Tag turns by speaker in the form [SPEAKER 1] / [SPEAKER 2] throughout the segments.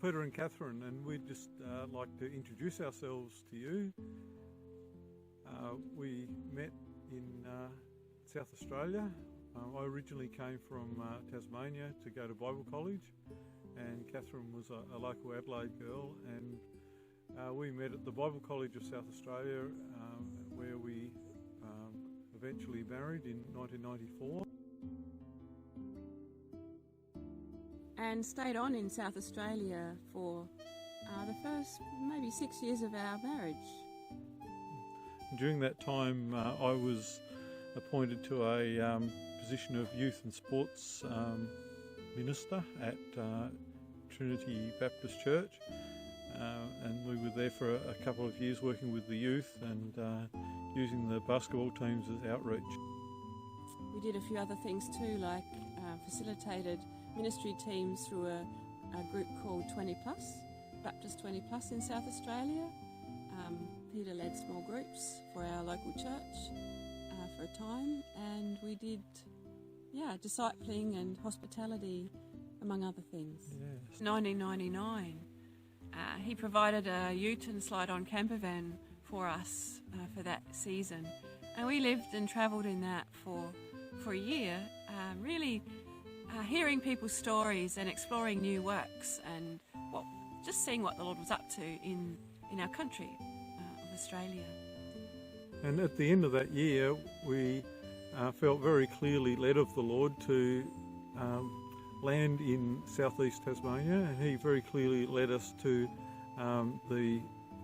[SPEAKER 1] Peter and Kathryn, and we'd just like to introduce ourselves to you. We met in South Australia. I originally came from Tasmania to go to Bible college, and Kathryn was a local Adelaide girl, and we met at the Bible College of South Australia, where we eventually married in 1994.
[SPEAKER 2] And stayed on in South Australia for the first maybe 6 years of our marriage.
[SPEAKER 1] During that time, I was appointed to a position of youth and sports minister at Trinity Baptist Church, and we were there for a couple of years working with the youth and using the basketball teams as outreach.
[SPEAKER 2] We did a few other things too, like facilitated ministry teams through a group called 20 Plus, Baptist 20 Plus in South Australia. Peter led small groups for our local church for a time, and we did discipling and hospitality, among other things.
[SPEAKER 1] Yes.
[SPEAKER 2] 1999, he provided a Ute slide-on camper van for us for that season, and we lived and travelled in that for a year, really hearing people's stories and exploring new works, and just seeing what the Lord was up to in our country of Australia.
[SPEAKER 1] And at the end of that year, we felt very clearly led of the Lord to land in southeast Tasmania, and He very clearly led us to the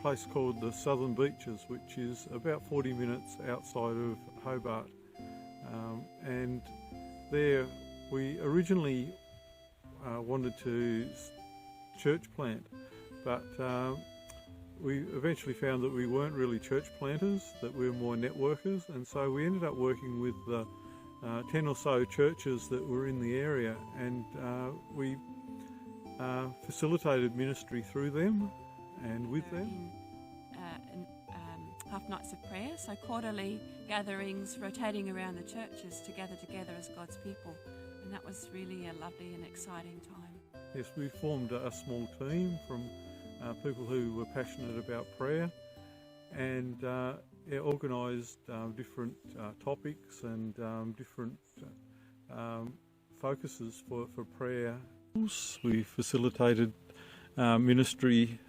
[SPEAKER 1] place called the Southern Beaches, which is about 40 minutes outside of Hobart. And there we originally wanted to church plant, but we eventually found that we weren't really church planters, that we were more networkers, and so we ended up working with 10 or so churches that were in the area, and we facilitated ministry through them and with them.
[SPEAKER 2] Half nights of prayer, so quarterly gatherings rotating around the churches to gather together as God's people, and that was really a lovely and exciting time.
[SPEAKER 1] Yes, we formed a small team from people who were passionate about prayer, and organised different topics and different focuses for prayer. We facilitated ministry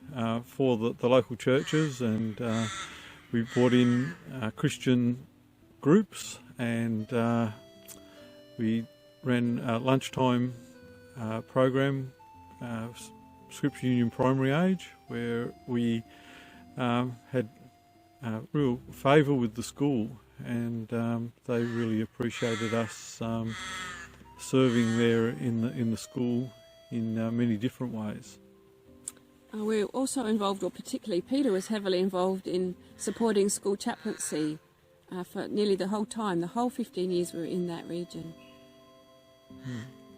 [SPEAKER 1] for the local churches, and we brought in Christian groups, and we ran a lunchtime program, Scripture Union Primary Age, where we had real favour with the school, and they really appreciated us serving there in the school in many different ways.
[SPEAKER 2] We were also involved, or particularly Peter was heavily involved in supporting school chaplaincy for nearly the whole time, the whole 15 years we were in that region.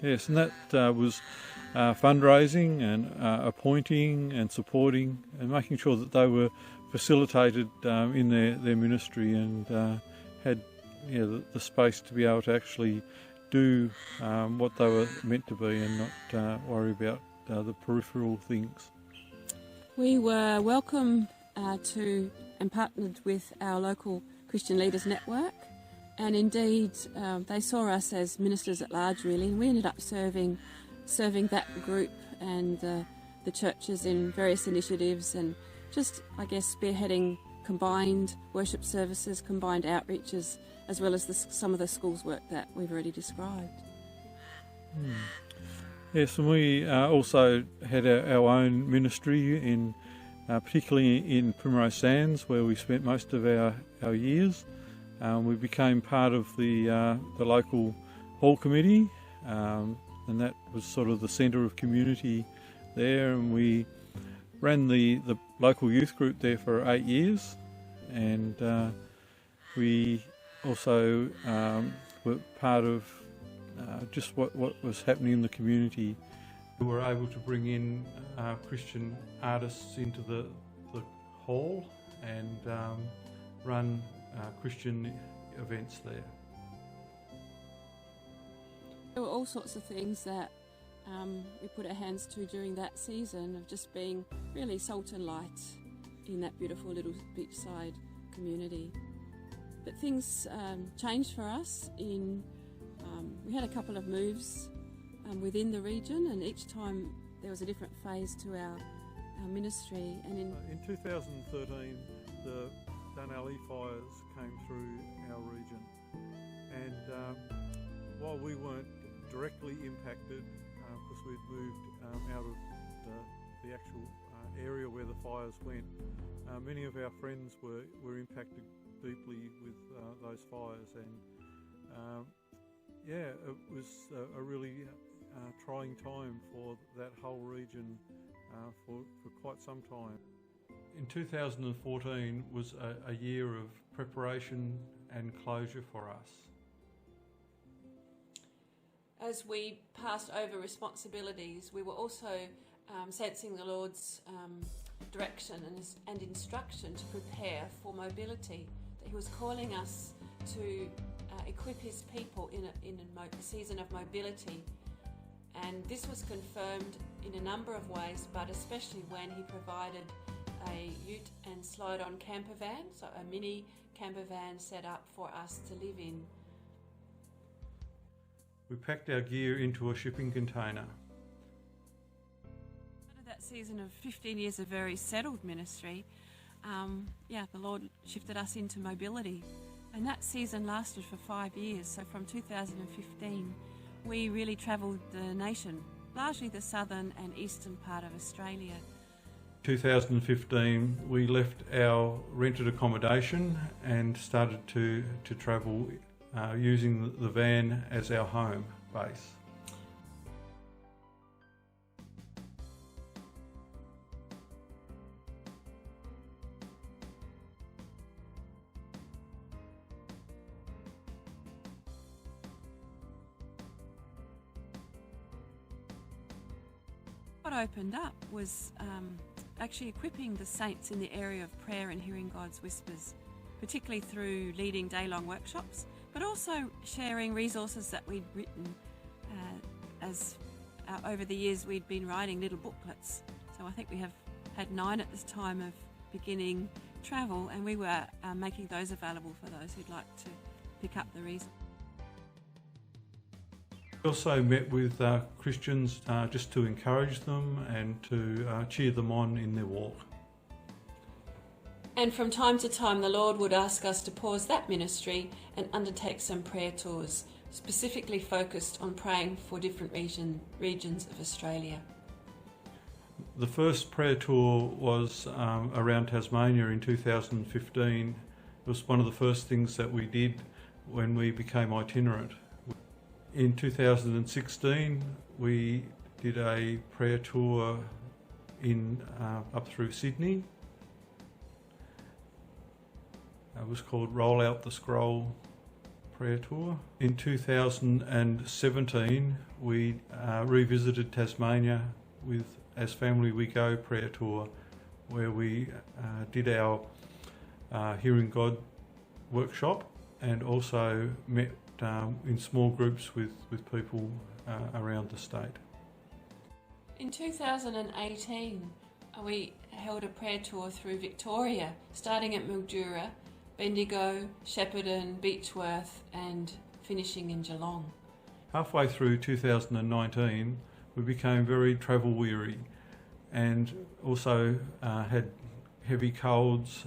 [SPEAKER 1] Yes, and that was fundraising and appointing and supporting and making sure that they were facilitated in their ministry, and had the space to be able to actually do what they were meant to be, and not worry about the peripheral things.
[SPEAKER 2] We were welcome to and partnered with our local Christian Leaders Network, and indeed they saw us as ministers at large, really, and we ended up serving that group and the churches in various initiatives, and just, I guess, spearheading combined worship services, combined outreaches, as well as some of the schools work that we've already described.
[SPEAKER 1] Yes, and we also had our own ministry, particularly in Primrose Sands, where we spent most of our years. We became part of the local hall committee, and that was sort of the centre of community there, and we ran the local youth group there for 8 years, and we also were part of just what was happening in the community. We were able to bring in Christian artists into the hall and run Christian events there.
[SPEAKER 2] There were all sorts of things that we put our hands to during that season of just being really salt and light in that beautiful little beachside community. But things changed for us. We had a couple of moves within the region, and each time there was a different phase to our ministry. And
[SPEAKER 1] in 2013, the Dunalley fires came through our region, and while we weren't directly impacted, because we'd moved out of the actual area where the fires went, many of our friends were impacted deeply with those fires, and it was a really trying time for that whole region for quite some time. In 2014 was a year of preparation and closure for us.
[SPEAKER 2] As we passed over responsibilities, we were also sensing the Lord's direction and instruction to prepare for mobility, that He was calling us to equip His people in a season of mobility. And this was confirmed in a number of ways, but especially when He provided a ute and slide-on camper van, so a mini camper van set up for us to live in.
[SPEAKER 1] We packed our gear into a shipping container.
[SPEAKER 2] After that season of 15 years of very settled ministry, the Lord shifted us into mobility. And that season lasted for 5 years. So from 2015, we really travelled the nation, largely the southern and eastern part of Australia.
[SPEAKER 1] 2015, we left our rented accommodation and started to travel using the van as our home base.
[SPEAKER 2] What opened up was actually equipping the saints in the area of prayer and hearing God's whispers, particularly through leading day-long workshops, but also sharing resources that we'd written over the years. We'd been writing little booklets. So I think we have had 9 at this time of beginning travel, and we were making those available for those who'd like to pick up the resources.
[SPEAKER 1] We also met with Christians just to encourage them and to cheer them on in their walk.
[SPEAKER 2] And from time to time, the Lord would ask us to pause that ministry and undertake some prayer tours, specifically focused on praying for different regions of Australia.
[SPEAKER 1] The first prayer tour was around Tasmania in 2015. It was one of the first things that we did when we became itinerant. In 2016, we did a prayer tour up through Sydney. It was called Roll Out the Scroll Prayer Tour. In 2017, we revisited Tasmania with As Family We Go prayer tour, where we did our Hearing God workshop and also met in small groups with people around the state.
[SPEAKER 2] In 2018, we held a prayer tour through Victoria, starting at Mildura, Bendigo, Shepparton, Beechworth, and finishing in Geelong.
[SPEAKER 1] Halfway through 2019, we became very travel weary and also had heavy colds.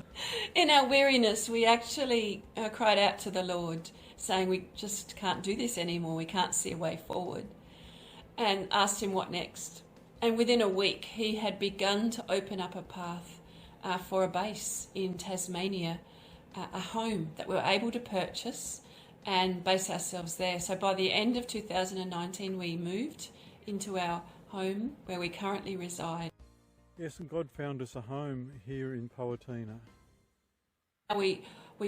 [SPEAKER 2] In our weariness, we actually cried out to the Lord, saying we just can't do this anymore, we can't see a way forward, and asked Him what next. And within a week, He had begun to open up a path for a base in Tasmania, a home that we were able to purchase and base ourselves there. So by the end of 2019, we moved into our home where we currently reside.
[SPEAKER 1] Yes, and God found us a home here in Powhatina.
[SPEAKER 2] We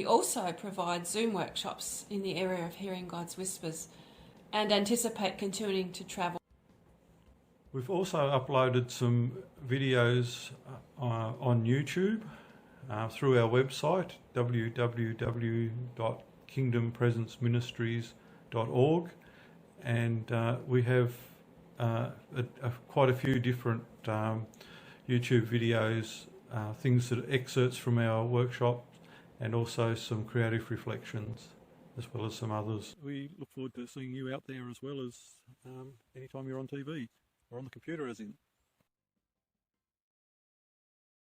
[SPEAKER 2] also provide Zoom workshops in the area of hearing God's whispers and anticipate continuing to travel.
[SPEAKER 1] We've also uploaded some videos on YouTube through our website, www.kingdompresenceministries.org, and we have quite a few different YouTube videos, things that are excerpts from our workshop, and also some creative reflections, as well as some others. We look forward to seeing you out there as well as anytime you're on TV, or on the computer as in.